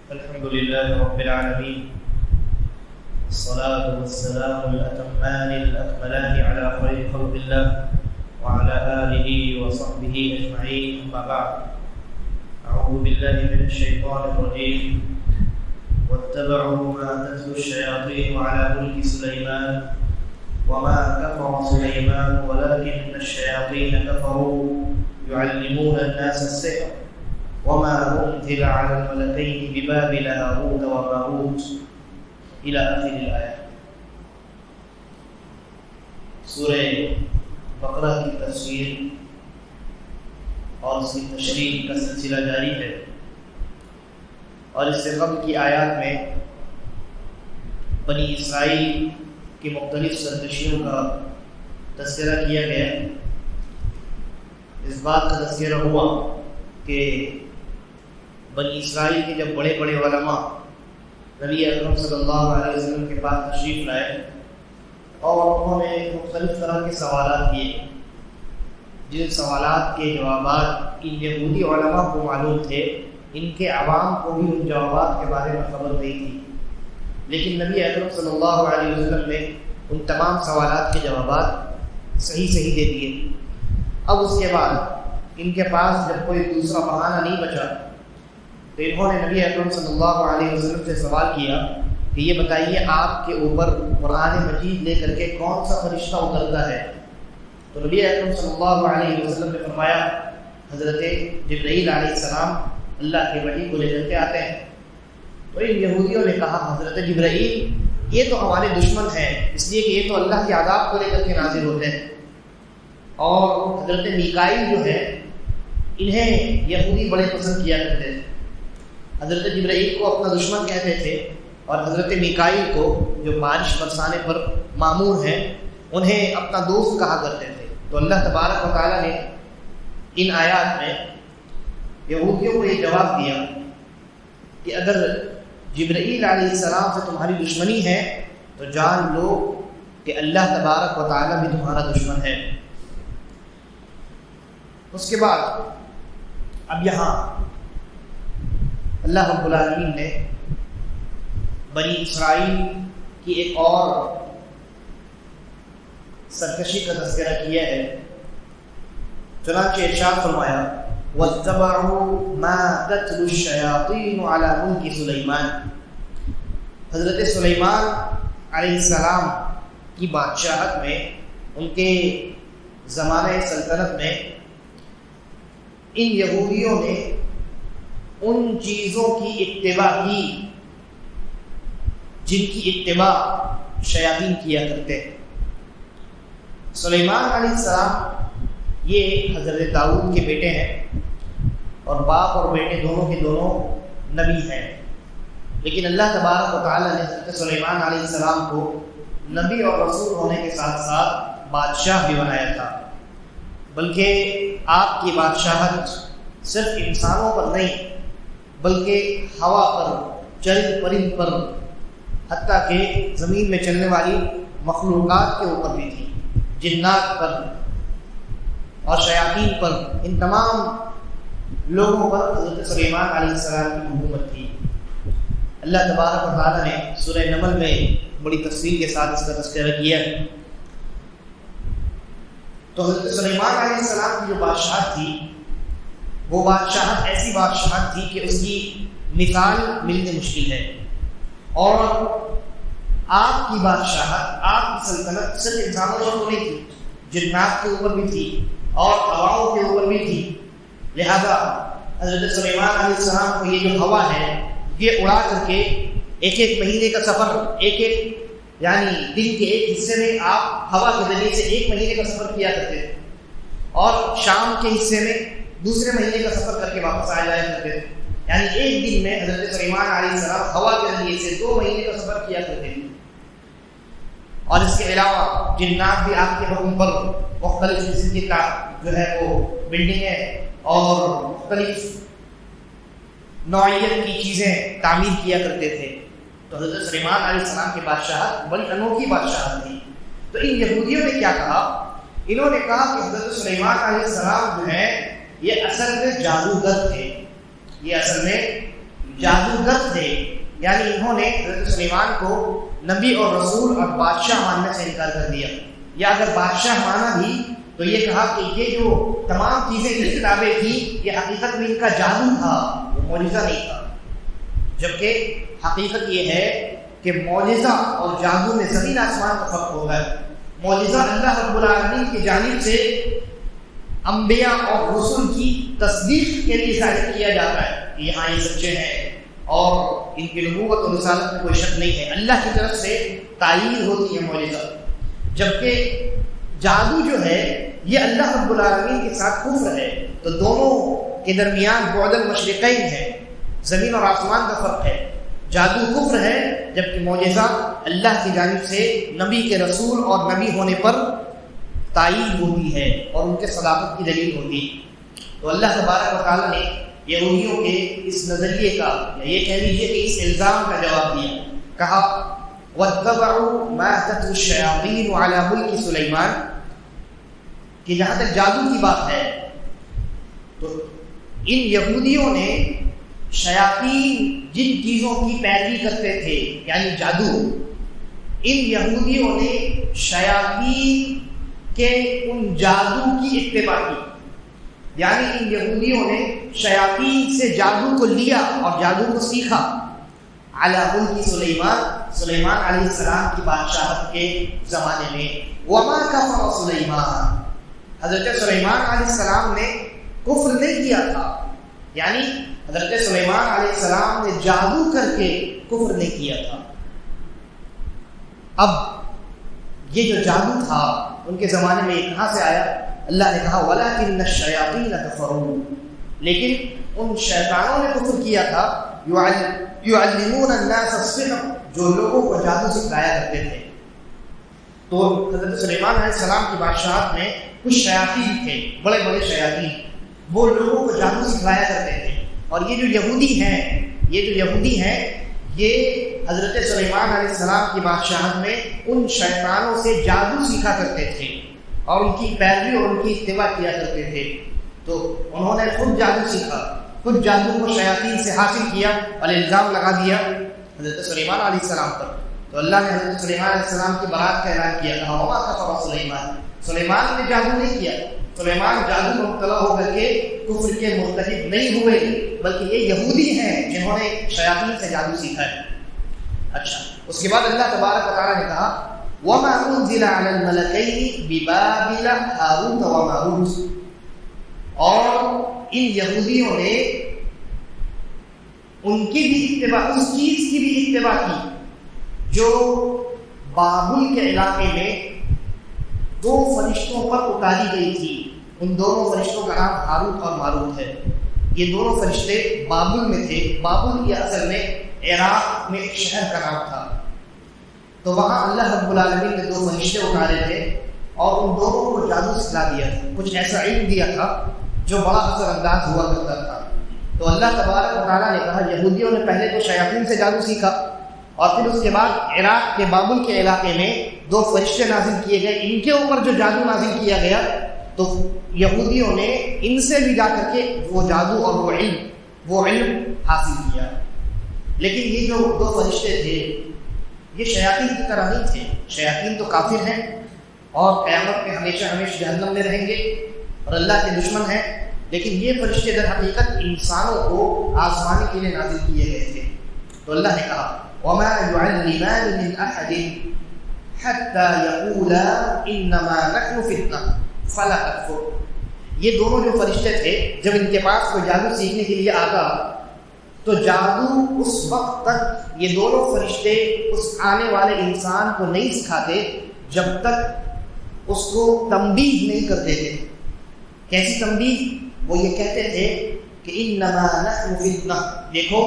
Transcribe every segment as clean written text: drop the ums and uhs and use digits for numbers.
الحمد لله رب العالمين، الصلاة والسلام الأتمان الأكملان على خير خلق الله وعلى آله وصحبه أجمعين، أما بعد. أعوذ بالله من الشيطان الرجيم. واتبعوا ما تتلو الشياطين على ملك سليمان وما كفر سليمان ولكن الشياطين كفروا يعلمون الناس السحر وما أنزل على الملكين ببابل هاروت وماروت إلى آخر الآيات. سورہ بقرہ کی تفسیر اور اس کی تشریح کا سلسلہ جاری ہے، اور اس سے قبل کی آیات میں بنی اسرائیل کی مختلف سرکشیوں کا تذکرہ کیا گیا. اس بات کا تذکرہ ہوا کہ بنی اسرائیل کے جب بڑے بڑے علماء نبی اکرم صلی اللہ علیہ وسلم کے پاس تشریف لائے اور انہوں نے مختلف طرح کے سوالات کیے، جن سوالات کے جوابات ان یہودی علماء کو معلوم تھے، ان کے عوام کو بھی ان جوابات کے بارے میں خبر نہیں تھی، لیکن نبی اکرم صلی اللہ علیہ وسلم نے ان تمام سوالات کے جوابات صحیح دے دیے. اب اس کے بعد ان کے پاس جب کوئی دوسرا بہانہ نہیں بچا تو انہوں نے نبی اکرم صلی اللہ علیہ وسلم سے سوال کیا کہ یہ بتائیے آپ کے اوپر قرآن مجید لے کر کے کون سا فرشتہ اترتا ہے؟ تو نبی اکرم صلی اللہ علیہ وسلم نے فرمایا حضرت جبرائیل علیہ السلام اللہ کے وحی کو لے کر کے آتے ہیں. تو ان یہودیوں نے کہا حضرت جبرائیل یہ تو ہمارے دشمن ہیں، اس لیے کہ یہ تو اللہ کے عذاب کو لے کر کے نازل ہوتے ہیں، اور حضرت میکائیل جو ہے انہیں یہودی بڑے پسند کیا کرتے تھے. حضرت جبرائیل کو اپنا دشمن کہتے تھے اور حضرت میکائیل کو جو بارش برسانے پر مامور ہیں انہیں اپنا دوست کہا کرتے تھے. تو اللہ تبارک و تعالیٰ نے ان آیات میں یہودیوں کو یہ جواب دیا کہ اگر جبرائیل علیہ السلام سے تمہاری دشمنی ہے تو جان لو کہ اللہ تبارک و تعالیٰ بھی تمہارا دشمن ہے. اس کے بعد اب یہاں اللہ رب العالمین نے بنی اسرائیل کی ایک اور سرکشی کا تذکرہ کیا ہے. چنانچہ ارشاد فرمایا وَاتَّبَعُوا مَا تَتْلُو الشَّيَاطِينُ عَلَى مُلْكِ سُلَيْمَانَ. حضرت سلیمان علیہ السلام کی بادشاہت میں، ان کے زمانہ سلطنت میں، ان یہودیوں نے ان چیزوں کی اتباع کی جن کی اتباع شیاطین کیا کرتے ہیں. سلیمان علیہ السلام یہ حضرت داؤد کے بیٹے ہیں اور باپ اور بیٹے دونوں کے دونوں نبی ہیں، لیکن اللہ تبارک و تعالیٰ نے حضرت سلیمان علیہ السلام کو نبی اور رسول ہونے کے ساتھ ساتھ بادشاہ بھی بنایا تھا، بلکہ آپ کی بادشاہت صرف انسانوں پر نہیں بلکہ ہوا پر، چرند پرند پر، حتیٰ کہ زمین میں چلنے والی مخلوقات کے اوپر بھی تھی، جنات پر اور شیاطین پر، ان تمام لوگوں پر حضرت سلیمان علیہ السلام کی حکومت تھی. اللہ تبارک و تعالیٰ نے سورہ نمل میں بڑی تفصیل کے ساتھ اس کا تذکرہ کیا. تو حضرت سلیمان علیہ السلام کی جو بادشاہت تھی وہ بادشاہت ایسی بادشاہت تھی کہ اس کی مثال ملنے مشکل ہے، اور آپ کی بادشاہت، آپ کی سلطنت صرف انسانوں پر نہیں تھی، جنات کے اوپر بھی تھی اور ہواؤں کے اوپر بھی تھی. لہذا حضرت سلیمان علیہ السلام کو یہ جو ہوا ہے یہ اڑا کر کے ایک مہینے کا سفر، یعنی دن کے ایک حصے میں آپ ہوا کے ذریعے سے 1 مہینے کا سفر کیا کرتے تھے، اور شام کے حصے میں دوسرے مہینے کا سفر کر کے واپس آ جایا کرتے تھے. یعنی ایک دن میں حضرت سلیمان علیہ السلام ہوا کے ذریعے سے 2 مہینے کا سفر کیا کرتے تھے. اور اس کے علاوہ جنات بھی آپ کے حکم پر مختلف قسم کی جو ہے وہ بلڈنگیں اور مختلف نوعیت کی چیزیں تعمیر کیا کرتے تھے. تو حضرت سلیمان علیہ السلام کی بادشاہت بڑی انوکھی بادشاہت تھی. تو ان یہودیوں نے کیا کہا؟ انہوں نے کہا کہ حضرت سلیمان علیہ السلام جو ہے یہ اصل میں جادوگر تھے، یہ اصل میں جادوگر تھے، یعنی انہوں نے حضرت سلیمان کو نبی اور رسول اور بادشاہ ماننے سے انکار کر دیا، یا اگر بادشاہ مانا بھی تو یہ کہا کہ یہ جو تمام چیزیں کی کتابیں تھیں یہ حقیقت میں ان کا جادو تھا، وہ معجزہ نہیں تھا، جبکہ حقیقت یہ ہے کہ معجزہ اور جادو میں زمین آسمان کا فرق ہوگا۔ معجزہ اللہ رب العالمین کی جانب سے انبیاء اور رسول کی تصدیق کے لیے ظاہر کیا جاتا ہے کہ یہاں یہ سچے ہیں اور ان کی نبوت اور رسالت میں کوئی شک نہیں ہے، اللہ کی طرف سے تائید ہوتی ہے معجزہ۔ جبکہ جادو جو ہے یہ اللہ رب العالمین کے ساتھ کفر ہے، تو دونوں کے درمیان بعد المشرقین ہے، زمین اور آسمان کا فرق ہے۔ جادو کفر ہے، جبکہ معجزہ اللہ کی جانب سے نبی کے رسول اور نبی ہونے پر تائید ہوتی ہے اور ان کے صداقت کی دلیل ہوتی ہے۔ تو اللہ تبارک و تعالیٰ نے یہودیوں کے اس نظریے کا، یا یہ کہہ لیجیے کہ اس الزام کا جواب دیا، کہا وَاتَّبَعُوا مَا تَتْلُو الشَّيَاطِينُ عَلَى مُلْكِ سُلَيْمَانَ، کہ جہاں تک جادو کی بات ہے تو ان یہودیوں نے شیاطین جن چیزوں کی پیروی کرتے تھے یعنی جادو، ان یہودیوں نے شیاطین کے ان جادو کی اتباع کی، یعنی ان یہودیوں نے شیاطین سے جادو کو لیا اور جادو کو سیکھا۔ علی ملک سلیمان علیہ السلام کی بادشاہت کے زمانے میں، وما کفر سلیمان، حضرت سلیمان علیہ السلام نے کفر نہیں کیا تھا، یعنی حضرت سلیمان علیہ السلام نے جادو کر کے کفر نہیں کیا تھا۔ اب یہ جو جادو تھا ان کے زمانے میں یہ کہاں سے آیا؟ اللہ نے کہا وَلَكِنَّ الشَّيَاطِينَ كَفَرُوا، لیکن ان شیطانوں نے کفر کیا تھا، يُعَلِّمُونَ النَّاسَ السِّحْرَ، جو لوگوں کو جادو سکھلایا کرتے تھے۔ تو حضرت سلیمان علیہ السلام کی بادشاہت میں کچھ شیاطین تھے، بڑے بڑے شیاطین، وہ لوگوں کو جادو سکھلایا کرتے تھے، اور یہ جو یہودی ہیں یہ حضرت سلیمان علیہ السلام کی بادشاہت میں ان شیطانوں سے جادو سیکھا کرتے تھے اور ان کی پیروی اور ان کی اتباع کیا کرتے تھے۔ تو انہوں نے خود جادو سیکھا، خود جادو کو شیاطین سے حاصل کیا اور الزام لگا دیا حضرت سلیمان علیہ السلام پر۔ تو اللہ نے حضرت سلیمان علیہ السلام کی برات کا اعلان کیا، کہا وما کفر سلیمان نے جادو نہیں کیا، سلیمان جادو میں مبتلا ہو کر کے کفر کے مرتکب نہیں ہوئے، بلکہ یہ یہودی ہیں جنہوں نے شیاطین سے جادو سیکھا ہے۔ اچھا، اس کے بعد اللہ تبارک و تعالیٰ نے کہا وَمَا أُنزِلَ عَلَى الْمَلَكَيْنِ بِبَابِلَ هَارُوتَ وَمَارُوتَ، اور ان یہودیوں نے ان کی بھی اتباع، اس چیز کی بھی اتباع کی جو بابل کے علاقے میں دو فرشتوں پر اتاری گئی تھی۔ ان دونوں فرشتوں کا نام ہاروت اور ماروت ہے۔ یہ دونوں فرشتے بابل میں تھے۔ بابل یہ اصل میں عراق میں ایک شہر کا نام تھا، تو وہاں اللہ رب العالمین نے دو فرشتے اتارے تھے اور ان دونوں کو جادو سکھلا دیا تھا، کچھ ایسا علم دیا تھا جو بڑا اثر انداز ہوا کرتا تھا۔ تو اللہ تبارک و تعالیٰ نے کہا یہودیوں نے پہلے تو شیاطین سے جادو سیکھا، اور پھر اس کے بعد عراق کے بابل کے علاقے میں دو فرشتے نازل کیے گئے، ان کے اوپر جو جادو نازل کیا گیا تو یہودیوں نے ان سے بھی جا کر کے وہ جادو اور وہ علم حاصل کیا۔ لیکن یہ جو دو فرشتے تھے یہ شیاطین کی طرح نہیں تھے، شیاطین تو کافر ہیں اور قیامت میں ہمیشہ جہنم میں رہیں گے اور اللہ کے دشمن ہیں، لیکن یہ فرشتے در حقیقت انسانوں کو آزمانے کے لیے نازل کیے گئے تھے۔ تو اللہ نے کہا وَمَا يُعَلِّمَانِ مِنْ أَحَدٍ حَتَّى يَقُولَا إِنَّمَا نَحْنُ فِتْنَةٌ فَلَا تَكْفُرْ، یہ دونوں جو فرشتے تھے جب ان کے پاس کوئی جادو سیکھنے کے لیے آتا تو جادو اس وقت تک یہ دونوں فرشتے اس آنے والے انسان کو نہیں سکھاتے جب تک اس کو تنبیہ نہیں کر دیتے۔ کیسی تنبیہ؟ وہ یہ کہتے تھے کہ انما نحن فتنہ، دیکھو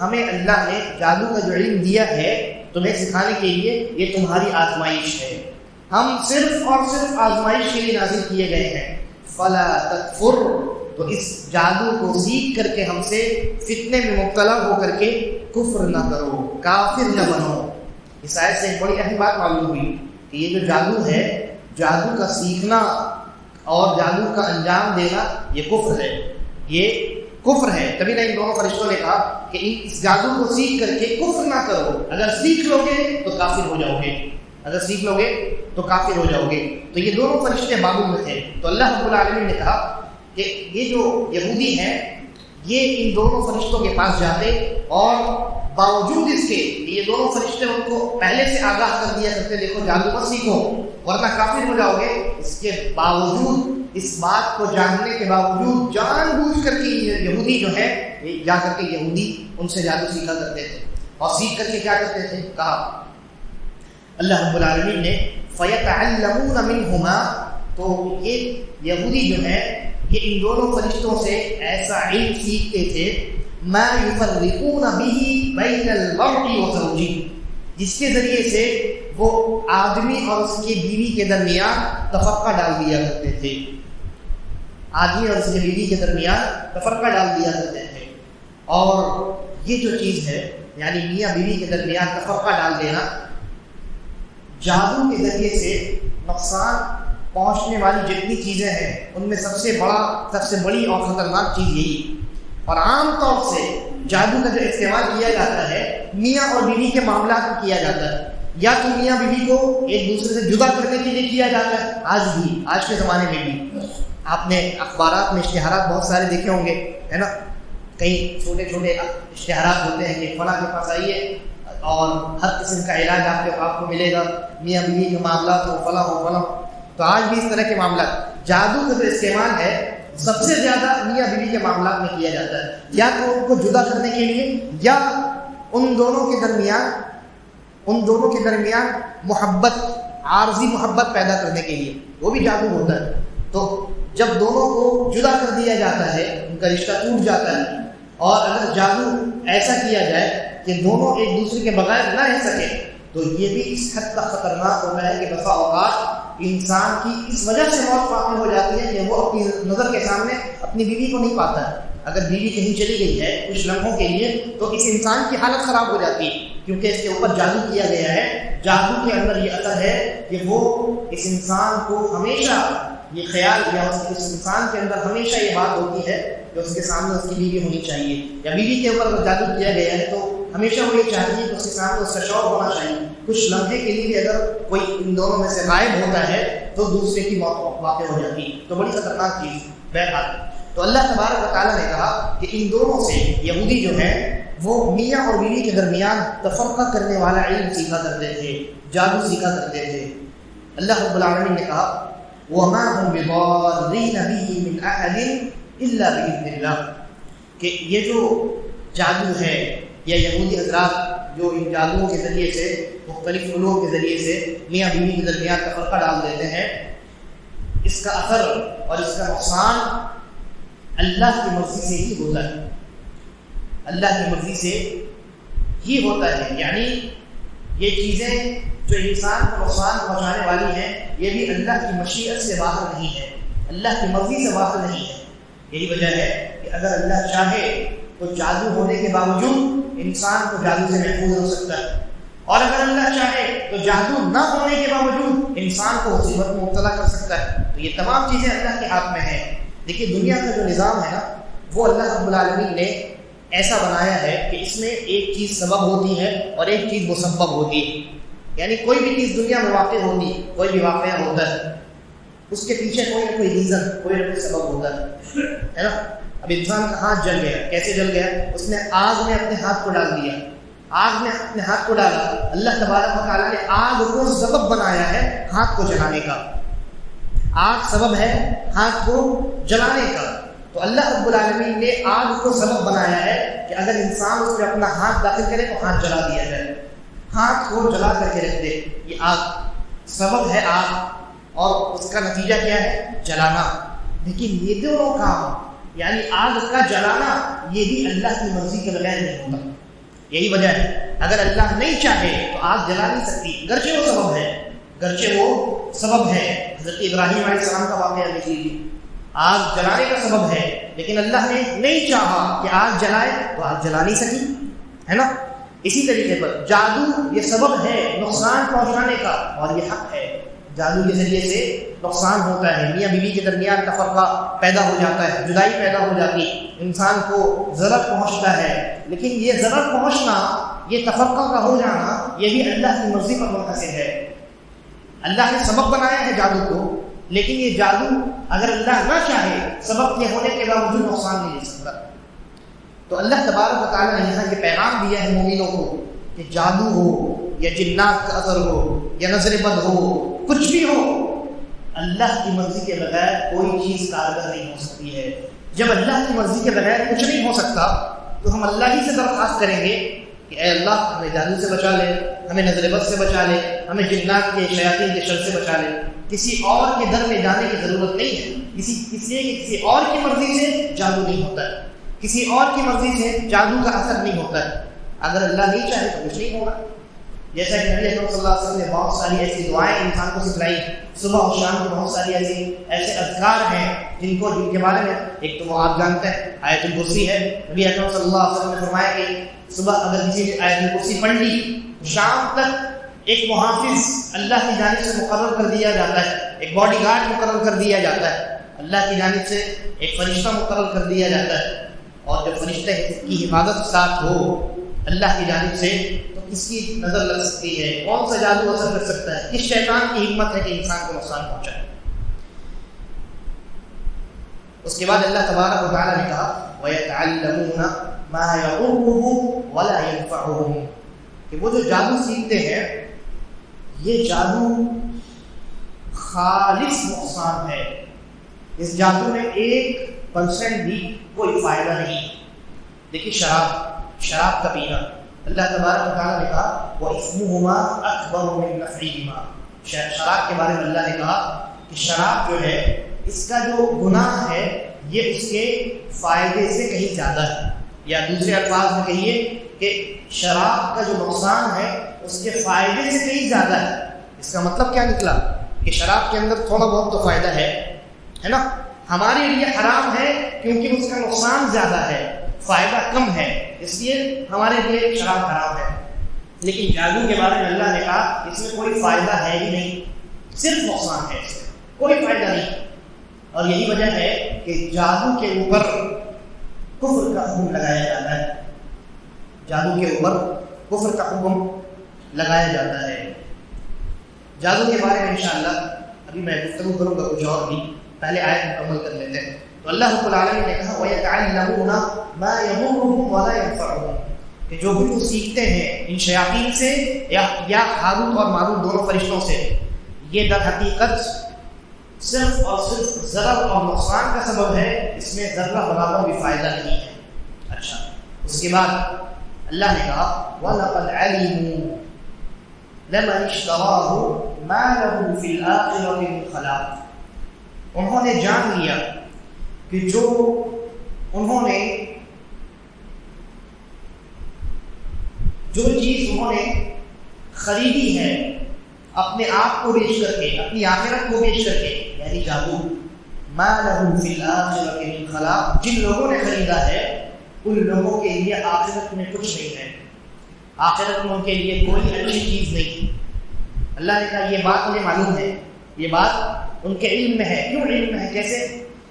ہمیں اللہ نے جادو کا جو علم دیا ہے تمہیں سکھانے کے لیے، یہ تمہاری آزمائش ہے، ہم صرف اور صرف آزمائش کے لیے نازل کیے گئے ہیں۔ فلا تکفر، تو اس جادو کو سیکھ کر کے ہم سے فتنے میں مبتلا ہو کر کے کفر نہ کرو، کافر نہ بنو۔ اس آیت سے ایک بڑی اہم بات معلوم ہوئی کہ یہ جو جادو ہے، جادو کا سیکھنا اور جادو کا انجام دینا یہ کفر ہے، یہ کفر ہے. تبھی نہ ان دونوں فرشتوں نے کہا کہ اس جادو کو سیکھ کر کے کفر نہ کرو. اگر سیکھ لو گے تو کافر ہو جاؤ گے، اگر سیکھ لو گے تو کافر ہو جاؤ گے. تو یہ دونوں فرشتے بابل میں تھے. تو اللہ رب العالمین نے کہا کہ یہ جو یہودی ہیں یہ ان دونوں فرشتوں کے پاس جاتے اور باوجود اس کے یہ دونوں فرشتے ان کو پہلے سے آگاہ کر دیا کرتے دیکھو جادو مت سیکھو ورنہ کافر ہو جاؤ گے. اس کے باوجود اس بات کو جاننے کے باوجود جان بوجھ کر کے یہودی جو ہے جا کر کے یہودی ان سے جادو سیکھا کرتے تھے. اور سیکھ کر کے کیا کرتے تھے؟ کہا اللہ رب العالمین نے فَيَتَعَلَّمُونَ مِنْهُمَا. تو یہ یہودی جو ہے یہ ان دونوں فرشتوں سے ایسا علم سیکھتے تھے مَا يُفَرِّقُونَ بِهِ بَيْنَ الْمَرْءِ وَزَوْجِهِ، جس کے ذریعے سے وہ آدمی اور اس کی بیوی کے درمیان تفرقہ ڈال دیا کرتے تھے. آدمی اور اس کی بیوی کے درمیان تفرقہ ڈال دیا کرتے تھے. اور یہ جو چیز ہے یعنی میاں بیوی کے درمیان تفرقہ ڈال دینا، جادو کے ذریعے سے نقصان پہنچنے والی جتنی چیزیں ہیں ان میں سب سے بڑی اور خطرناک چیز یہی. اور عام طور سے جادو کا جو استعمال کیا جاتا ہے میاں اور بیوی کے معاملات میں کیا جاتا ہے، یا تو میاں بیوی کو ایک دوسرے سے جدا کرنے کے لیے کیا جاتا ہے. آج بھی، آج کے زمانے میں بھی آپ نے اخبارات میں اشتہارات بہت سارے دیکھے ہوں گے، ہے نا. کئی چھوٹے چھوٹے اشتہارات ہوتے ہیں کہ فلاں کے پاس آئیے اور ہر قسم کا علاج آپ کو ملے گا، میاں بیوی کے معاملات ہو فلاں ہو فلاں. تو آج بھی اس طرح کے معاملات، جادو کا جو استعمال ہے سب سے زیادہ میاں بیوی کے معاملات میں کیا جاتا ہے، یا تو ان کو جدا کرنے کے لیے یا ان دونوں کے درمیان محبت، عارضی محبت پیدا کرنے کے لیے، وہ بھی جادو ہوتا ہے. تو جب دونوں کو جدا کر دیا جاتا ہے ان کا رشتہ ٹوٹ جاتا ہے. اور اگر جادو ایسا کیا جائے کہ دونوں ایک دوسرے کے بغیر نہ رہ سکے تو یہ بھی اس حد تک خطرناک ہوتا ہے کہ بسا اوقات انسان کی اس وجہ سے موت واقع ہو جاتی ہے کہ وہ اپنی نظر کے سامنے اپنی بیوی کو نہیں پاتا ہے. اگر بیوی کہیں چلی گئی ہے کچھ لمحوں کے لیے تو اس انسان کی حالت خراب ہو جاتی ہے، کیونکہ اس کے اوپر جادو کیا گیا ہے. جادو کے اندر یہ اثر ہے کہ وہ اس انسان کو ہمیشہ یہ خیال یا اس انسان کے اندر ہمیشہ یہ بات ہوتی ہے کہ اس کے سامنے اس کی بیوی ہونی چاہیے، یا بیوی کے اوپر اگر جادو کیا گیا ہے تو ہمیشہ وہ یہ چاہیے کہ اس کے سامنے اس کا شوق ہونا چاہیے. کچھ لمحے کے لیے بھی اگر کوئی ان دونوں میں سے غائب ہوتا ہے تو دوسرے کی موت واقع ہو جاتی ہے. تو بڑی خطرناک چیز بہرحال. تو اللہ تبارک و تعالیٰ نے کہا کہ ان دونوں سے یہودی جو ہے وہ میاں اور بیوی کے درمیان تفرقہ کرنے والا علم سیکھا کرتے تھے، جادو سیکھا کرتے تھے. اللہ رب العالمین نے کہا وَمَا هُمْ بِضَارِّينَ بِهِ مِنْ أَحَدٍ إِلَّا بِإِذْنِ اللَّهِ، کہ یہ جو جادو ہے یا یہودی حضرات جو ان جادوؤں کے ذریعے سے مختلف علوم کے ذریعے سے میاں بیوی کے درمیان تفرقہ ڈال دیتے ہیں، اس کا اثر اور اس کا نقصان اللہ کی مرضی سے ہی ہوتا ہے. اللہ کی مرضی سے ہی ہوتا ہے. یعنی یہ چیزیں جو انسان کو نقصان پہنچانے والی ہیں یہ بھی اللہ کی مشیت سے باہر نہیں ہے، اللہ کی مرضی سے باہر نہیں ہے. یہی وجہ ہے کہ اگر اللہ چاہے تو جادو ہونے کے باوجود انسان کو جادو سے محفوظ ہو سکتا ہے، اور اگر اللہ چاہے تو جادو نہ ہونے کے باوجود انسان کو مصیبت میں مبتلا کر سکتا ہے. تو یہ تمام چیزیں اللہ کے ہاتھ میں ہیں. دیکھیے دنیا کا جو نظام ہے نا وہ اللہ رب العالمین نے ایسا بنایا ہے کہ اس میں ایک چیز سبب ہوتی ہے اور ایک چیز مسبب ہوتی ہے. یعنی کوئی بھی چیز دنیا میں واقع ہوتی ہے، کوئی بھی واقعہ ہوتا ہے، اس کے پیچھے کوئی نہ کوئی ریزن، کوئی نہ کوئی سبب ہوتا ہے نا. اب انسان کا ہاتھ جل گیا، کیسے جل گیا؟ اس نے آگ میں اپنے ہاتھ کو ڈال دیا، آگ میں اپنے ہاتھ کو ڈالا. اللہ تبارک و تعالیٰ نے آگ کو سبب بنایا ہے ہاتھ کو جلانے کا. آگ سبب ہے ہاتھ کو جلانے کا. تو اللہ رب العالمین نے آگ کو سبب بنایا ہے کہ اگر انسان اس میں اپنا ہاتھ داخل کرے تو ہاتھ جلا دیا جائے، ہاتھ کو جلا کر کے رکھ دے. یہ آگ سبب ہے آگ، اور اس کا نتیجہ کیا ہے؟ جلانا. لیکن یہ دونوں کام یعنی آگ کا جلانا یہ بھی اللہ کی مرضی کے بغیر نہیں ہوتا. یہی وجہ ہے اگر اللہ نہیں چاہے تو آگ جلا نہیں سکتی، گرچہ وہ سبب ہے، گرچہ وہ سبب ہے. حضرت ابراہیم علیہ السلام کا واقعہ دیکھ لیجیے، آگ جلانے کا سبب ہے لیکن اللہ نے نہیں چاہا کہ آگ جلائے تو آگ جلا نہیں سکی، ہے نا. اسی طریقے پر جادو یہ سبب ہے نقصان پہنچانے کا اور یہ حق ہے. جادو کے ذریعے سے نقصان ہوتا ہے، میاں بیوی کے درمیان تفرقہ پیدا ہو جاتا ہے، جدائی پیدا ہو جاتی، انسان کو ضرر پہنچتا ہے. لیکن یہ ضرر پہنچنا، یہ تفرقہ کا ہو جانا، یہ بھی اللہ کی مرضی پر منحصر ہے. اللہ نے سبب بنایا ہے جادو کو، لیکن یہ جادو اگر اللہ نہ چاہے سبب کے ہونے کے باوجود نقصان نہیں دے سکتا. تو اللہ تبارک و تعالیٰ نے یہاں یہ پیغام دیا ہے مومنوں کو کہ جادو ہو یا جنات کا اثر ہو یا نظر بد ہو، کچھ بھی ہو، اللہ کی مرضی کے بغیر کوئی چیز کارگر نہیں ہو سکتی ہے. جب اللہ کی مرضی کے بغیر کچھ نہیں ہو سکتا تو ہم اللہ ہی سے درخواست کریں گے کہ اے اللہ ہمیں جادو سے بچا لے، ہمیں نظر بد سے بچا لے، ہمیں جنات کے شیاطین کے شر سے بچا لے. کسی اور کے در میں جانے کی ضرورت نہیں ہے. کسی اور کی مرضی سے جادو نہیں ہوتا ہے، کسی اور کی مرضی سے جادو کا اثر نہیں ہوتا ہے. اگر اللہ نہیں چاہے تو کچھ نہیں ہوگا. جیسا کہ نبی اکرم صلی اللہ علیہ وسلم نے بہت ساری ایسی دعائیں انسان کو سکھلائی، صبح اور شام کو بہت ساری ایسے اذکار ہیں جن کے بارے میں ایک تو وہ آپ جانتے ہیں آیت الکرسی ہے. نبی اکرم صلی اللہ علیہ وسلم نے فرمایا کہ صبح اگر کسی نے آیت الکرسی پڑھ لی، شام تک ایک محافظ اللہ کی جانب سے مقرر کر دیا جاتا ہے، ایک باڈی گارڈ مقرر کر دیا جاتا ہے، اللہ کی جانب سے ایک فرشتہ مقرر کر دیا جاتا ہے. اور جب فرشتے کی حفاظت ساتھ ہو اللہ کی جانب سے تو کس کی نظر لگ سکتی ہے؟ کون سا جادو اثر کر سکتا ہے؟ کس شیطان کی ہمت ہے کہ انسان کو نقصان پہنچائے؟ اس کے بعد اللہ تبارک و تعالیٰ نے کہا وَيَتَعَلَّمُونَ مَا يَضُرُّهُمْ وَلَا يَنفَعُهُمْ، کہ وہ جو جادو سیکھتے ہیں یہ جادو خالص نقصان ہے. اس جادو میں 1% بھی کوئی فائدہ نہیں. دیکھیے شراب کا پینا، اللہ تبارک و تعالیٰ نے کہا وَإِثْمُهُمَا أَكْبَرُ مِن نَفْعِهِمَا. شراب کے بارے میں اللہ نے کہا کہ شراب جو ہے اس کا جو گناہ ہے یہ اس کے فائدے سے کہیں زیادہ ہے. یا دوسرے الفاظ میں کہیے کہ شراب کا جو نقصان ہے اس کے فائدے سے کہیں زیادہ ہے. اس کا مطلب کیا نکلا کہ شراب کے اندر تھوڑا بہت تو فائدہ ہے نا. ہمارے لیے حرام ہے کیونکہ اس کا نقصان زیادہ ہے، فائدہ کم ہے، اس لیے ہمارے لیے شراب حرام ہے. لیکن جادو کے بارے میں اللہ نے کہا اس میں کوئی فائدہ ہے ہی نہیں، صرف نقصان ہے، اس میں کوئی فائدہ نہیں. اور یہی وجہ ہے کہ جادو کے اوپر کفر کا حکم لگایا جاتا ہے. جادو کے اوپر کفر کا حکم لگایا جاتا ہے. جادو کے بارے میں انشاءاللہ ابھی میں گفتگو کروں گا کچھ اور بھی، پہلے آیت مکمل کر لیتے ہیں. تو اللہ رب العالمین نے کہا وَيَتَعَلَّمُونَ مَا يَضُرُّهُمْ وَلَا يَنفَعُهُمْ، کہ جو بھی وہ سیکھتے ہیں ان شیاطین سے یا ہاروت اور ماروت دونوں فرشتوں سے، یہ در حقیقت صرف اور صرف ضرر اور نقصان کا سبب ہے، اس میں ذرہ برابر بھی فائدہ نہیں ہے. اچھا، اس کے بعد اللہ نے کہا وَلَقَدْ عَلِمُوا لَمَنِ اشْتَرَاهُ مَا لَهُ فِي الْآخِرَةِ مِنْ خَلَاقٍ. انہوں نے جان لیا کہ جو چیز انہوں نے خریدی ہے اپنے آپ کو بیچ کر کے، اپنی آخرت کو بیچ کر کے، یعنی جادو، ما لهم فی الآخرۃ من خلاق، جن لوگوں نے خریدا ہے ان لوگوں کے لیے آخرت میں کچھ نہیں ہے، آخرت میں ان کے لیے کوئی اچھی چیز نہیں. اللہ نے کہا یہ بات انہیں معلوم ہے، یہ بات ان کے علم میں ہے. کیوں علم میں ہے؟ کیسے؟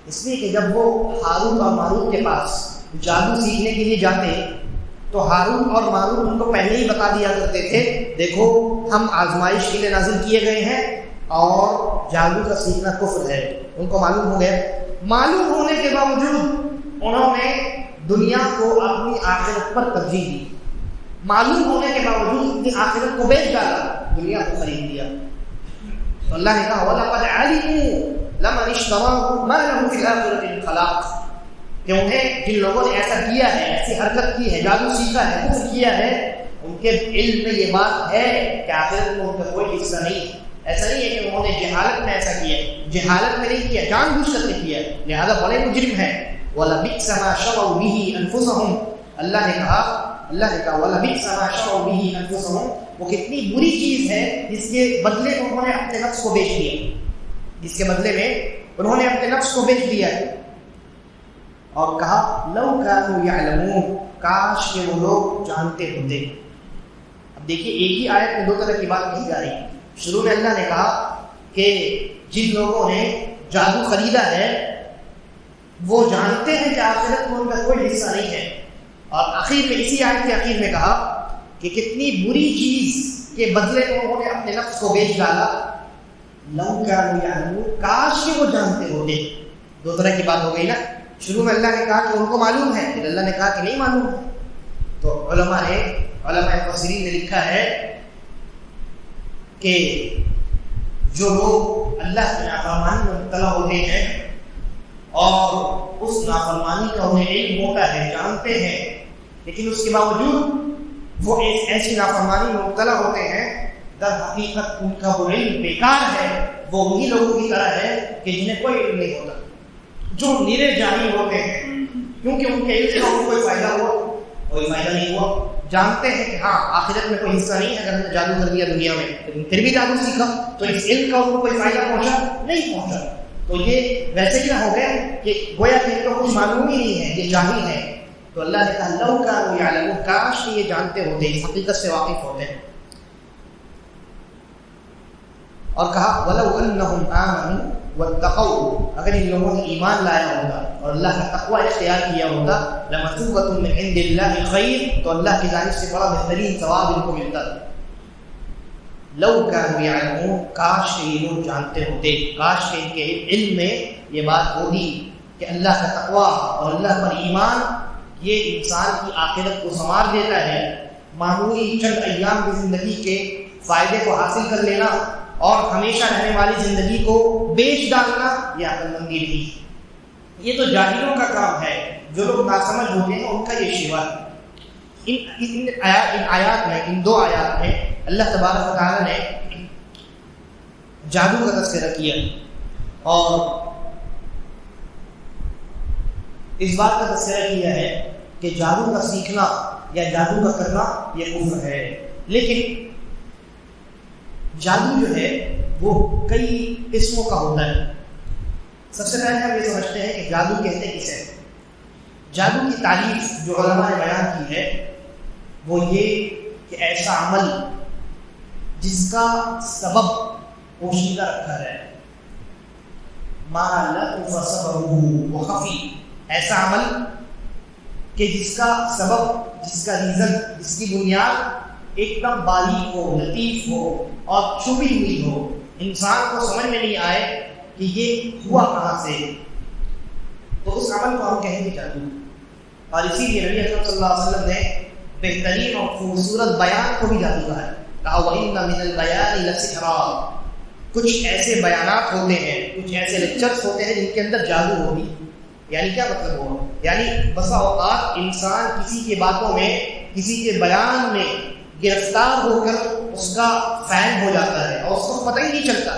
اس لیے کہ جب وہ ہاروت اور ماروت کے پاس جادو سیکھنے کے لیے جاتے تو ہاروت اور ماروت ان کو پہلے ہی بتا دیا کرتے تھے دیکھو ہم آزمائش کے لیے نازل کیے گئے ہیں اور جادو کا سیکھنا کفر ہے. ان کو معلوم ہو گیا. معلوم ہونے کے باوجود انہوں نے دنیا کو اپنی آخرت پر ترجیح دی. معلوم ہونے کے باوجود اپنی آخرت کو بیچ ڈالا، دنیا کو خرید لیا. تو اللہ نے کہا وَلَقَدْ عَلِمُوا لَمَنِ اشْتَرَاهُ مَا لَهُ فِي الْآخِرَةِ مِنْ خَلَاقٍ، کہ انہیں جن لوگوں نے ایسا کیا ہے، ایسی حرکت کی ہے، جادو سیکھا ہے، کفر کیا ہے، ان کے علم میں یہ بات ہے کہ آخرت میں ان کا کوئی حصہ نہیں ہے. ایسا نہیں ہے کہ انہوں نے جہالت میں ایسا کیا، جہالت میں نہیں کیا، جان بوجھ کر کے کیا، لہذا بڑے مجرم ہیں. وَلَبِئْسَ مَا شَرَوْا بِهِ أَنفُسَهُمْ، اللہ نے کہا وَلَبِئْسَ مَا شَرَوْا بِهِ أَنفُسَهُمْ، وہ کتنی بری چیز ہے جس کے بدلے میں انہوں نے اپنے نفس کو بیچ دیا، جس کے بدلے میں انہوں نے اپنے نفس کو بیچ دیا ہے. اور کہا لو كانوا يعلمون، کاش کہ وہ لوگ جانتے ہوتے. اب دیکھیے ایک ہی آیت میں دو طرح کی بات کہی جا رہی ہے. شروع میں اللہ نے کہا کہ جن لوگوں نے جادو خریدا ہے وہ جانتے ہیں کہ آخرت میں ان کا کوئی حصہ نہیں ہے. اور آخر میں اسی آیت کے آخر میں کہا کہ کتنی بری چیز کے بدلے میں انہوں نے اپنے نفس کو بیچ ڈالا. لو کانوا یعلمون، کاش کہ وہ جانتے ہوتے. دو طرح کی بات ہو گئی نا. شروع میں اللہ نے کہا کہ ان کو معلوم ہے، پھر اللہ نے کہا کہ نہیں معلوم ہے. تو علماء مفسرین نے لکھا ہے کہ جو لوگ اللہ کی نافرمانی میں مبتلا ہوتے ہیں اور اس نافرمانی کا انہیں علم ہوتا ہے، جانتے ہیں، لیکن اس کے باوجود وہ ایسی نافرمانی میں مبتلا ہوتے ہیں، در حقیقت ان کا وہ علم بیکار ہے. وہ وہی لوگوں کی طرح ہے کہ جنہیں کوئی علم نہیں ہوتا، جو نیرے جاہل ہوتے ہیں، کیونکہ ان کے علم کا کوئی فائدہ ہوا؟ کوئی فائدہ نہیں ہوا. جانتے ہیں کہ ہاں آخرت میں کوئی حصہ نہیں ہے اگر ہم نے جادو کر دیا دنیا میں، لیکن پھر بھی جادو سیکھا تو اس علم کا ان کو کوئی فائدہ پہنچا؟ نہیں پہنچا. تو یہ ویسے کیا ہو گیا کہ گویا کہ ان کو کچھ معلوم ہی نہیں ہے، یہ جاہل ہے. تو اللہ نے کہا لو کانوا یعلمون، کاش کہ یہ جانتے ہوتے، اس حقیقت سے واقف ہوتے ہیں. اور کہا وَلَوْ أَنَّهُمْ آمَنُوا وَاتَّقَوْا، اگر ان لوگوں نے ایمان لایا ہوگا اور اللہ کا تقوی اختیار کیا ہوگا، لَمَثُوبَةٌ مِّنْ عِندِ اللَّهِ خَيْرٌ، تو اللہ کی جانب سے بڑا بہترین ثواب ان کو ملتا. لو كانوا يعلمون، کاش کہ یہ لوگ جانتے ہوتے، کاش کہ ان کے علم میں یہ بات ہوتی کہ اللہ کا تقوی اور اللہ پر ایمان یہ انسان کی آخرت کو سنوار دیتا ہے. معمولی چند ایام کی زندگی کے فائدے کو حاصل کر لینا اور ہمیشہ رہنے والی زندگی کو بیچ ڈالنا یہ عقل مندی نہیں. یہ تو جاہلوں کا کام ہے، جو لوگ ناسمجھ ہوتے ہیں ان کا یہ شیوا. ان آیات میں، ان دو آیات میں اللہ تبارک و تعالیٰ نے جادو کا تذکرہ کیا اور اس بات کا تذکرہ کیا ہے کہ جادو کا سیکھنا یا جادو کا کرنا یہ کفر ہے. لیکن جادو جو ہے وہ کئی قسموں کا ہوتا ہے. سب سے پہلے ہم یہ سمجھتے ہیں کہ جادو کہتے کسے. جادو کی تعریف جو علماء نے بیان کی ہے وہ یہ کہ ایسا عمل جس کا سبب پوشیدہ رکھا ہے، ما لطف سببہ وخفی، ایسا عمل کہ جس کا سبب، جس کا ریزن، جس کی بنیاد ایک دم باریک ہو، لطیف ہو اور چھپی ہوئی ہو، انسان کو سمجھ میں نہیں آئے کہ یہ ہوا کہاں سے، تو اس عمل کو ہم کہیں گے جادو. اور اسی لیے نبی اکرم صلی اللہ علیہ وسلم نے بہترین اور خوبصورت بیان کو بھی جادو کہا ہے. کہا وَإِنَّ مِنَ الْبَيَانِ لَسِحْرًا، کچھ ایسے بیانات ہوتے ہیں، کچھ ایسے لیکچرز ہوتے ہیں جن کے اندر جادو ہوگی. یعنی کیا مطلب ہوا؟ یعنی بسا اوقات انسان کسی کی باتوں میں، کسی کے بیان میں گرفتار ہو کر اس کا فین ہو جاتا ہے اور اس کو پتہ ہی نہیں چلتا،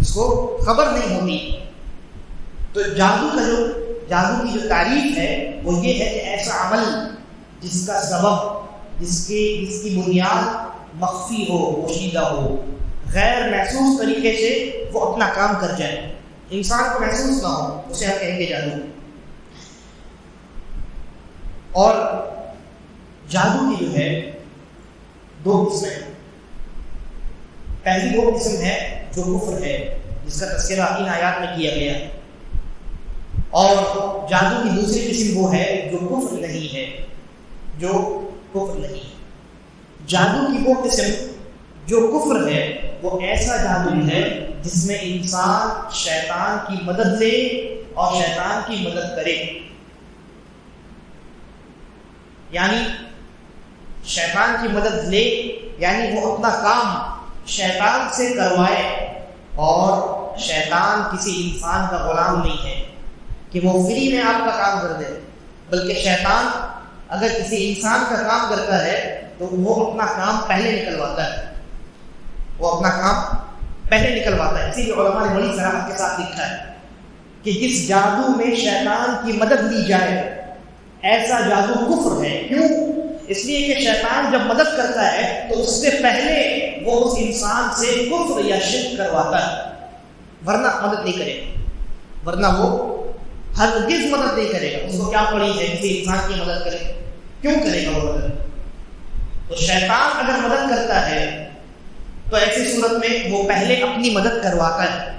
اس کو خبر نہیں ہوتی. تو جادو کی جو تعریف ہے وہ یہ ہے کہ ایسا عمل جس کا سبب، جس کی بنیاد مخفی ہو، پوشیدہ ہو، غیر محسوس طریقے سے وہ اپنا کام کر جائے، انسان کو محسوس نہ ہو، اسے ہم کہیں گے جادو. اور جادو کی جو ہے دو قسمیں. پہلی وہ قسم ہے جو کفر ہے، جس کا تذکرہ ان آیات میں کیا گیا ہے، اور جادو کی دوسری قسم وہ ہے جو کفر نہیں ہے، جو کفر نہیں ہے. جادو کی وہ قسم جو کفر ہے وہ ایسا جادو ہے جس میں انسان شیطان کی مدد لے اور شیطان کی مدد کرے. یعنی شیطان کی مدد لے یعنی وہ اپنا کام شیطان سے کروائے، اور شیطان کسی انسان کا غلام نہیں ہے کہ وہ فری میں آپ کا کام کر دے، بلکہ شیطان اگر کسی انسان کا کام کرتا ہے تو وہ اپنا کام پہلے نکلواتا ہے، وہ اپنا کام پہلے نکلواتا ہے. اسی لیے علماء نے بڑی صراحت کے ساتھ لکھا ہے کہ جس جادو میں شیطان کی مدد لی جائے ایسا جادو کفر ہے. کیوں؟ اس لیے کہ شیطان جب مدد کرتا ہے تو اس سے پہلے وہ اس انسان سے کفر یا شرک کرواتا ہے، ورنہ مدد نہیں کرے گا، ورنہ وہ ہرگز مدد نہیں کرے گا. اس کو کیا پڑی ہے کسی انسان کی مدد کرے؟ کیوں کرے گا وہ مدد؟ تو شیطان اگر مدد کرتا ہے تو ایسی صورت میں وہ پہلے اپنی مدد کرواتا ہے،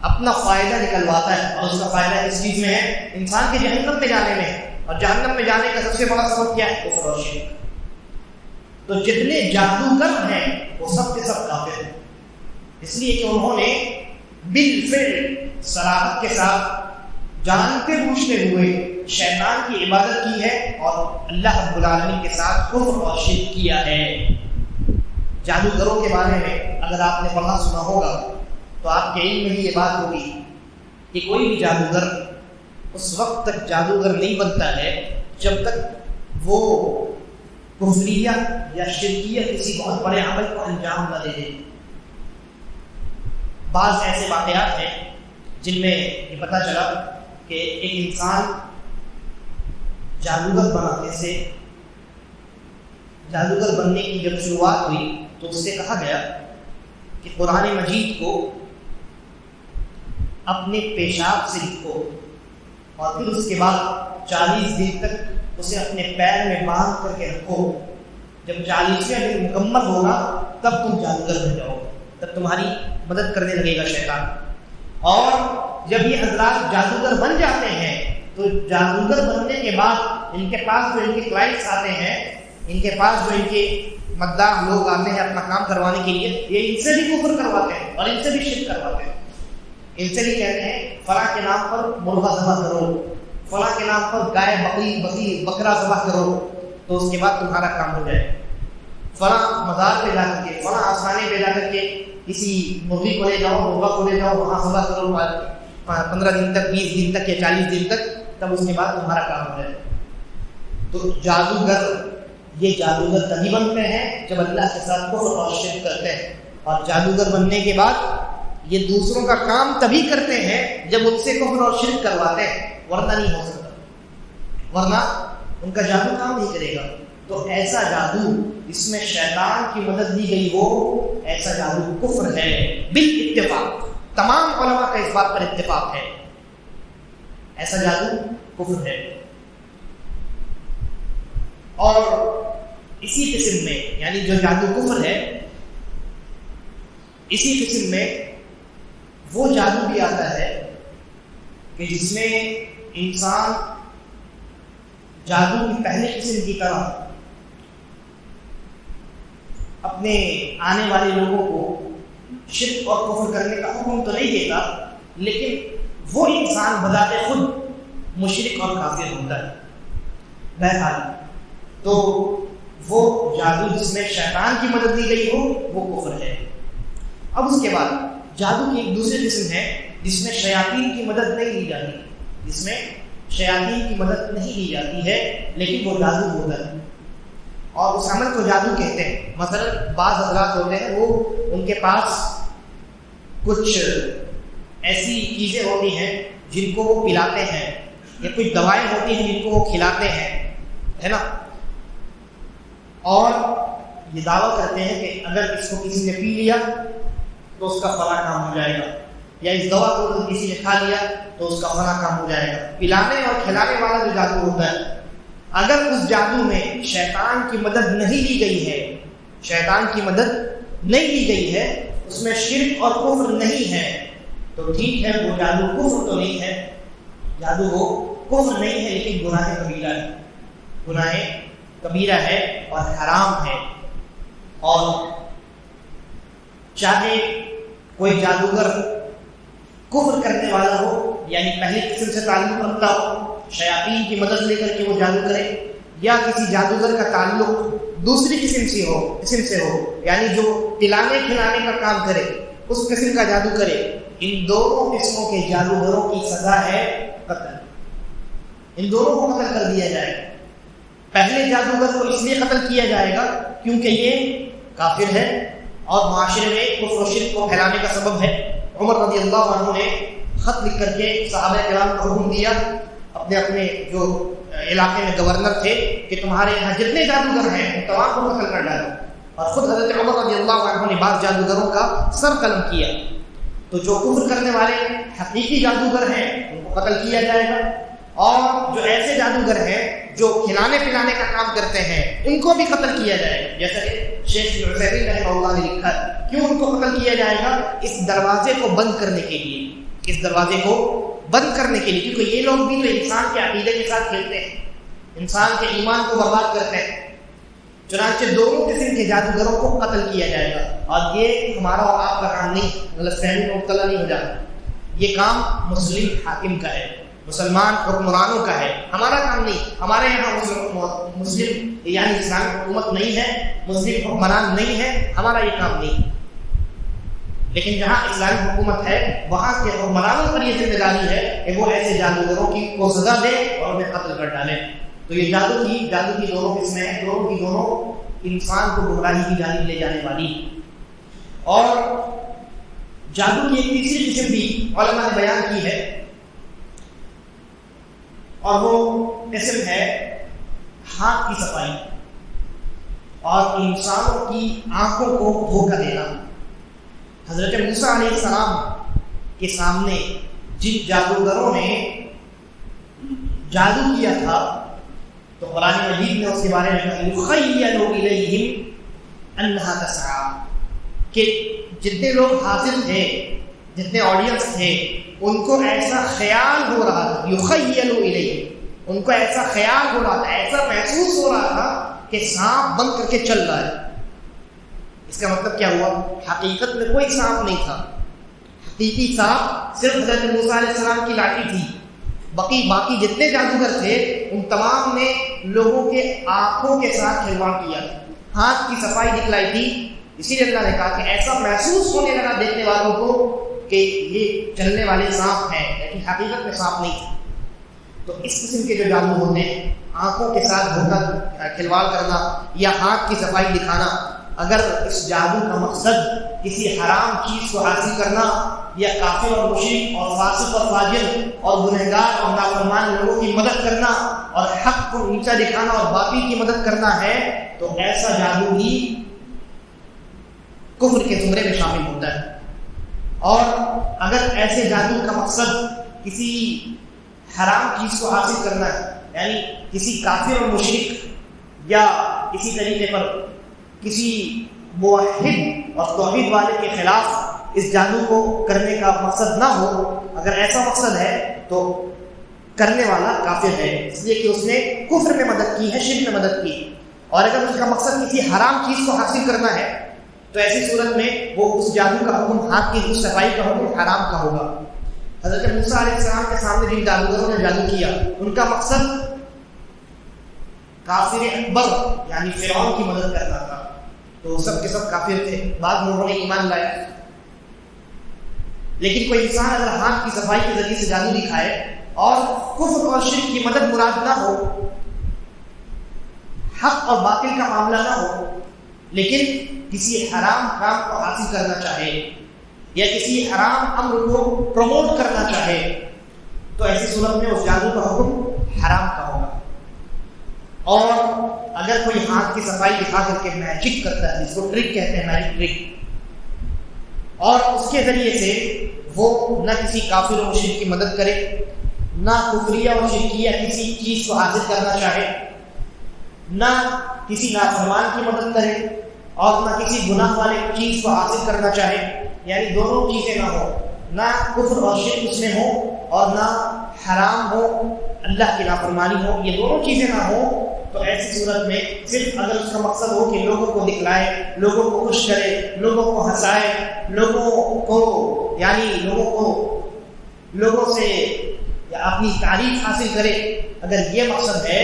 اپنا فائدہ نکلواتا ہے، اور اس کا فائدہ اس چیز میں ہے، انسان کے جہنم میں جانے میں ہے، اور جہنم میں جانے کا سب سے بڑا سبب کیا ہے؟ کفر اور شرک۔ تو جتنے جادوگر ہیں وہ سب کے سب کافر ہیں، اس لیے کہ انہوں نے بالفعل صراحت کے ساتھ جانتے بوجھتے ہوئے شیطان کی عبادت کی ہے اور اللہ رب العالمین کے ساتھ کفر اور شرک کیا ہے۔ جادوگروں کے بارے میں اگر آپ نے پڑھا سنا ہوگا تو آپ کے علم میں بھی یہ بات ہوگی کہ کوئی بھی جادوگر اس وقت تک جادوگر نہیں بنتا ہے جب تک وہ کفریہ یا شرکیہ کسی بہت بڑے عمل کو انجام نہ دے دے۔ بعض ایسے واقعات ہیں جن میں یہ پتہ چلا کہ ایک انسان جادوگر بنانے سے، جادوگر بننے کی جب شروعات ہوئی تو اس سے کہا گیا کہ قرآن مجید کو اپنے پیشاب سے لکھو اور پھر اس کے بعد 40 دن تک اسے اپنے پیر میں باندھ کر کے رکھو، جب 40ویں دن مکمل ہوگا تب تم جادوگر بن جاؤ، تب تمہاری مدد کرنے لگے گا شیطان۔ اور جب یہ حضرات جادوگر بن جاتے ہیں تو جادوگر بننے کے بعد ان کے پاس جو ان کے کلائنٹس آتے ہیں، ان کے پاس جو ان کے مداح لوگ آتے ہیں اپنا کام کروانے کے لیے، یہ ان سے بھی کفر کرواتے ہیں اور ان سے بھی شرک کرواتے ہیں۔ ان سے بھی کہتے ہیں فلاں کے نام پر مرغا ذبح کرو، فلاں کے نام پر گائے بکری بکرا ذبح کرو تو اس کے بعد تمہارا کام ہو جائے۔ فلاں مزار پہ جا کر کے، فلاں آسانے پہ جا کر کے کسی مرغی کو لے جاؤ، مرغا کو لے جاؤ، وہاں ذبح کرو 15 دن تک، 20 دن تک یا 40 دن تک، تب اس کے بعد تمہارا کام ہو جائے۔ تو جادوگر، یہ جادوگر تبھی بنتے ہیں جب اللہ کے ساتھ کفر اور شرک کرتے ہیں، اور جادوگر بننے کے بعد یہ دوسروں کا کام تبھی کرتے ہیں جب ان سے کفر اور شرک کرواتے ہیں، ورنہ نہیں ہو سکتا، ورنہ ان کا جادو کام نہیں کرے گا۔ تو ایسا جادو جس میں شیطان کی مدد دی گئی ہو، ایسا جادو کفر ہے بالاتفاق، تمام علماء کا اس بات پر اتفاق ہے، ایسا جادو کفر ہے۔ اور اسی قسم میں، یعنی جو جادو کفر ہے، اسی قسم میں وہ جادو بھی آتا ہے کہ جس میں انسان جادو کی پہلے قسم کی طرح اپنے آنے والے لوگوں کو شرک اور کفر کرنے کا حکم تو نہیں دیتا، لیکن وہ انسان بذات خود مشرک اور کافر ہوتا ہے۔ بہرحال تو وہ جادو جس میں شیطان کی مدد دی گئی ہو وہ کفر ہے۔ اب اس کے بعد جادو کی ایک دوسری قسم ہے جس میں شیاطین کی مدد نہیں لی جاتی، جس میں شیاطین کی مدد نہیں لی جاتی ہے لیکن وہ جادو ہوتا ہے، اور اس عمل کو جادو کہتے ہیں۔ مثلا بعض حضرات ہوتے ہیں وہ ان کے پاس کچھ ایسی چیزیں ہوتی ہیں جن کو وہ پلاتے ہیں، یا کچھ دوائیں ہوتی ہیں جن کو وہ کھلاتے ہیں، ہے نا، اور یہ دعویٰ کرتے ہیں کہ اگر اس کو کسی نے پی لیا تو اس کا فلاں کام ہو جائے گا، یا اس دوا کو اگر کسی نے کھا لیا تو اس کا فلاں کام ہو جائے گا۔ پلانے اور کھلانے والا جو جادو ہوتا ہے، اگر اس جادو میں شیطان کی مدد نہیں لی گئی ہے، شیطان کی مدد نہیں لی گئی ہے، اس میں شرک اور کفر نہیں ہے تو ٹھیک ہے، وہ جادو کفر تو نہیں ہے، جادو وہ کفر نہیں ہے لیکن گناہ کبیرہ ہے، گناہ کبیرہ ہے اور حرام ہے۔ اور چاہے کوئی جادوگر کفر کرنے والا ہو، یعنی پہلی قسم سے تعلق رکھتا ہو، شیاطین کی مدد لے کر کے وہ جادو کرے، یا کسی جادوگر کا تعلق دوسری قسم سے ہو، یعنی جو پلانے کھلانے کا کام کرے، اس قسم کا جادو کرے، ان دونوں قسموں کے جادوگروں کی سزا ہے قتل۔ ان دونوں کو قتل کر دیا جائے گا۔ پہلے جادوگر کو اس لیے قتل کیا جائے گا کیونکہ یہ کافر ہے اور معاشرے میں کفر و شرک کو پھیلانے کا سبب ہے۔ عمر رضی اللہ عنہ نے خط لکھ کر کے صحابہ کرام کو حکم دیا، اپنے اپنے جو علاقے میں گورنر تھے، کہ تمہارے یہاں جتنے جادوگر ہیں ان تمام کو قتل کر ڈالو، اور خود حضرت عمر رضی اللہ عنہ نے بعض جادوگروں کا سر قلم کیا۔ تو جو کفر کرنے والے حقیقی جادوگر ہیں ان کو قتل کیا جائے گا، اور جو ایسے جادوگر ہیں جو کھلانے پلانے کا کام کرتے ہیں ان کو بھی قتل کیا جائے گا. جیسا کہ شیخ ابن عثیمین رحمہ اللہ نے لکھا ہے. کیوں ان کو قتل کیا جائے گا؟ اس دروازے کو بند کرنے کے لیے، اس دروازے کو بند کرنے کے لیے، کیونکہ یہ لوگ بھی تو انسان کے عقیدے کے ساتھ کھیلتے ہیں، انسان کے ایمان کو برباد کرتے ہیں. چنانچہ دونوں قسم کے جادوگروں کو قتل کیا جائے گا. اور یہ ہمارا اور آپ کا کام نہیں، غلط فہمی میں مبتلا نہیں ہو جاتا. یہ کام مسلم حاکم کا ہے، مسلمان حکمرانوں کا ہے، ہمارا کام نہیں. ہمارے یہاں مسلم یعنی اسلامی حکومت نہیں ہے، مسلم حکمران نہیں ہے، ہمارا یہ کام نہیں. لیکن جہاں اسلامی حکومت ہے وہاں کے حکمرانوں پر یہ ذمہ داری ہے کہ وہ ایسے جادوگروں کو سزا دے اور انہیں قتل کر ڈالیں. تو یہ جادو کی دونوں قسمیں ہیں، دونوں انسان کو گمراہی کی جانب لے جانے والی. اور جادو کی ایک تیسری قسم بھی علماء نے بیان کی ہے، اور وہ قسم ہے ہاتھ کی صفائی اور انسانوں کی آنکھوں کو دھوکہ دینا. حضرت موسیٰ علیہ السلام کے سامنے جن جادوگروں نے جادو کیا تھا تو قرآن مجید نے اس کے بارے میں کہا یُخَيَّلُ إِلَيْهِمْ أَنَّهَا تَسْعَىٰ کہ جتنے لوگ حاضر تھے، جتنے آڈینس تھے، ان کو ایسا خیال ہو رہا تھا، یُخَيَّلُ إِلَيْهِمْ ان کو ایسا خیال ہو رہا تھا، ایسا محسوس ہو رہا تھا کہ سانپ بن کر کے چل رہا ہے. اس کا مطلب کیا ہوا؟ حقیقت میں کوئی سانپ نہیں تھا. حقیقی سانپ صرف حضرت موسیٰ علیہ السلام کی لاٹھی تھی. باقی جتنے جادوگر تھے ان تمام نے لوگوں کے آنکھوں کے ساتھ کھلواڑ کیا، ہاتھ کی صفائی دکھلائی تھی. اسی لیے اللہ نے کہا کہ ایسا محسوس ہونے لگا دیکھنے والوں کو کہ یہ چلنے والے سانپ ہیں، لیکن حقیقت میں سانپ نہیں تھا. تو اس قسم کے جو جادو ہوتے ہیں، آنکھوں کے ساتھ دھوکہ کھلواڑ کرنا یا ہاتھ کی صفائی دکھانا، اگر اس جادو کا مقصد کسی حرام چیز کو حاصل کرنا یا کافر اور مشرک اور فاسق اور فاجر اور گنہگار اور نافرمان لوگوں کی مدد کرنا اور حق کو نیچا دکھانا اور باطل کی مدد کرنا ہے تو ایسا جادو بھی کفر کے زمرے میں شامل ہوتا ہے. اور اگر ایسے جادو کا مقصد کسی حرام چیز کو حاصل کرنا ہے، یعنی کسی کافر اور مشرک یا کسی طریقے پر کسی موحد اور توحید والے کے خلاف اس جادو کو کرنے کا مقصد نہ ہو، اگر ایسا مقصد ہے تو کرنے والا کافر ہے، اس لیے کہ اس نے کفر میں مدد کی ہے، شرک میں مدد کی. اور اگر اس کا مقصد کسی حرام چیز کو حاصل کرنا ہے تو ایسی صورت میں وہ اس جادو کا حکم، ہاتھ کی اس صفائی کا حکم حرام کا ہوگا. حضرت موسیٰ علیہ السلام کے سامنے جن جادوگروں نے جادو کیا ان کا مقصد کافر اکبر یعنی فرعون کی مدد کرنا تھا، تو سب کے سب کافر تھے. بعد میں انہوں نے ایمان لایا. لیکن کوئی انسان اگر ہاتھ کی صفائی کے ذریعے سے جادو دکھائے اور کفر اور شرک کی مدد مراد نہ ہو، حق اور باطل کا معاملہ نہ ہو، لیکن کسی حرام کام کو حاصل کرنا چاہے یا کسی حرام امر کو پروموٹ کرنا چاہے تو ایسی صورت میں اس جادو کا حکم حرام کا ہوگا. اور اگر کوئی ہاتھ کی صفائی دکھا کر کے میجک کرتا ہے، جس کو ٹرک کہتے ہیں، میجک ٹرک، اور اس کے ذریعے سے وہ نہ کسی کافر و مشرک کی مدد کرے، نہ کفریہ و شرکیہ کسی چیز کو حاصل کرنا چاہے، نہ کسی نافرمان کی مدد کرے اور نہ کسی گناہ والے چیز کو حاصل کرنا چاہے، یعنی دونوں چیزیں نہ ہو، نہ کفر اور شرک اس میں ہو اور نہ حرام ہو، اللہ کی نافرمانی ہو، یہ دونوں چیزیں نہ ہو، تو ایسی صورت میں صرف اگر اس کا مقصد ہو کہ لوگوں کو دکھلائے، لوگوں کو خوش کرے، لوگوں کو ہنسائے، لوگوں سے اپنی تعریف حاصل کرے، اگر یہ مقصد ہے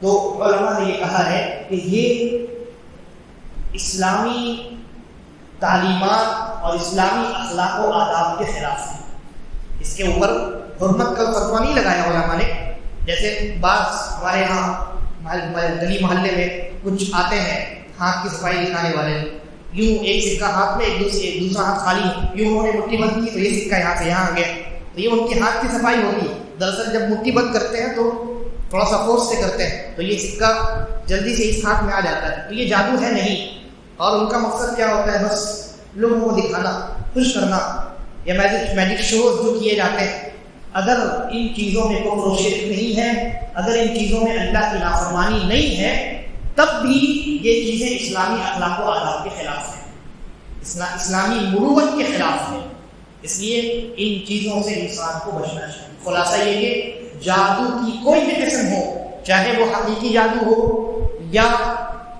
تو علماء نے یہ کہا ہے کہ یہ اسلامی تعلیمات اور اسلامی اخلاق و آداب کے خلاف ہے. اس کے اوپر حرمت کا فتویٰ نہیں لگایا علماء نے. جیسے بعض ہمارے یہاں گلی محلے میں کچھ آتے ہیں ہاتھ کی صفائی دکھانے والے، یوں ایک سکہ ہاتھ میں، ایک دوسرا ہاتھ خالی، یوں انہوں نے مٹھی بند کی تو یہ سکہ یہاں سے یہاں آ گیا، تو یہ ان کی ہاتھ کی صفائی ہوگی. دراصل جب مٹھی بند کرتے ہیں تو تھوڑا سا فورس سے کرتے ہیں تو یہ سکہ جلدی سے اس ہاتھ میں آ جاتا ہے. تو یہ جادو ہے نہیں. اور ان کا مقصد کیا ہوتا ہے؟ بس لوگوں کو دکھانا، خوش کرنا، یا میجک شوز جو کیے جاتے ہیں اگر ان چیزوں میں کفر و شرک نہیں ہے، اگر ان چیزوں میں اللہ کی نافرمانی نہیں ہے، تب بھی یہ چیزیں اسلامی اخلاق و آداب کے خلاف ہیں، اسلامی مروت کے خلاف ہیں۔ اس لیے ان چیزوں سے انسان کو بچنا چاہیے۔ خلاصہ یہ کہ جادو کی کوئی بھی قسم ہو، چاہے وہ حقیقی جادو ہو یا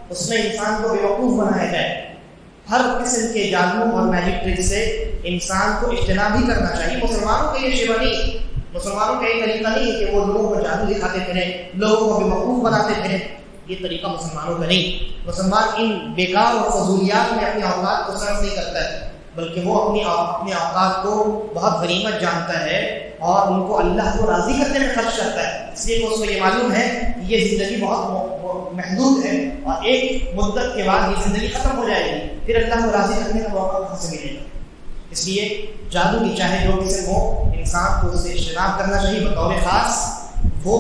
اس میں انسان کو بیوقوف بنایا جائے، ہر قسم کے جادو اور میجک ٹرک سے انسان کو اجتناب بھی کرنا چاہیے۔ مسلمانوں کا یہ شیوا نہیں، مسلمانوں کا یہ طریقہ نہیں ہے کہ وہ لوگوں کو جادو دکھاتے پھریں، لوگوں کو بیوقوف بناتے پھریں، یہ طریقہ مسلمانوں کا نہیں۔ مسلمان ان بیکار اور فضولیات میں اپنے اوقات کو صرف نہیں کرتا ہے، بلکہ وہ اپنے اوقات کو بہت غنیمت جانتا ہے اور ان کو اللہ کو راضی کرنے میں خرچ کرتا ہے۔ اس لیے اس کو یہ معلوم ہے کہ یہ زندگی بہت محدود ہے اور ایک مدت کے بعد یہ زندگی ختم ہو جائے گی، پھر اللہ کو راضی کرنے کا موقع کہاں سے ملے گا؟ اس لیے جادو کی چاہے جو قسم ہو، انسان کو اس سے اجتناب کرنا چاہیے۔ بطور خاص وہ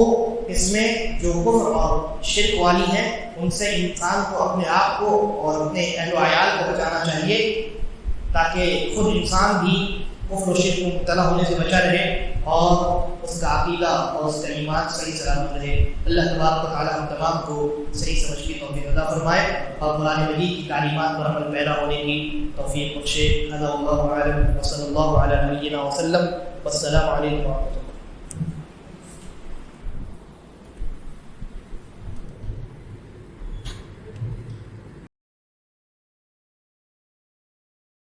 قسمیں جو کفر اور شرک والی ہیں، ان سے انسان کو اپنے آپ کو اور اپنے اہل و عیال کو بچانا چاہیے، تاکہ خود انسان بھی کفر و شرک میں مبتلا ہونے سے بچا رہے اور اس کا عقیدہ اور اس کا ایمان صحیح سلامت رہے۔ اللہ تبارک و تعالیٰ ہم تمام کو صحیح سمجھ کی توفیق عطا فرمائے اور قرآن مجید کی تعلیمات پر عمل پیدا ہونے کی توفیق بخشے۔ اللہ اعلم وصلی اللہ علی نبینا وسلم، والسلام علیکم ورحمۃ اللہ۔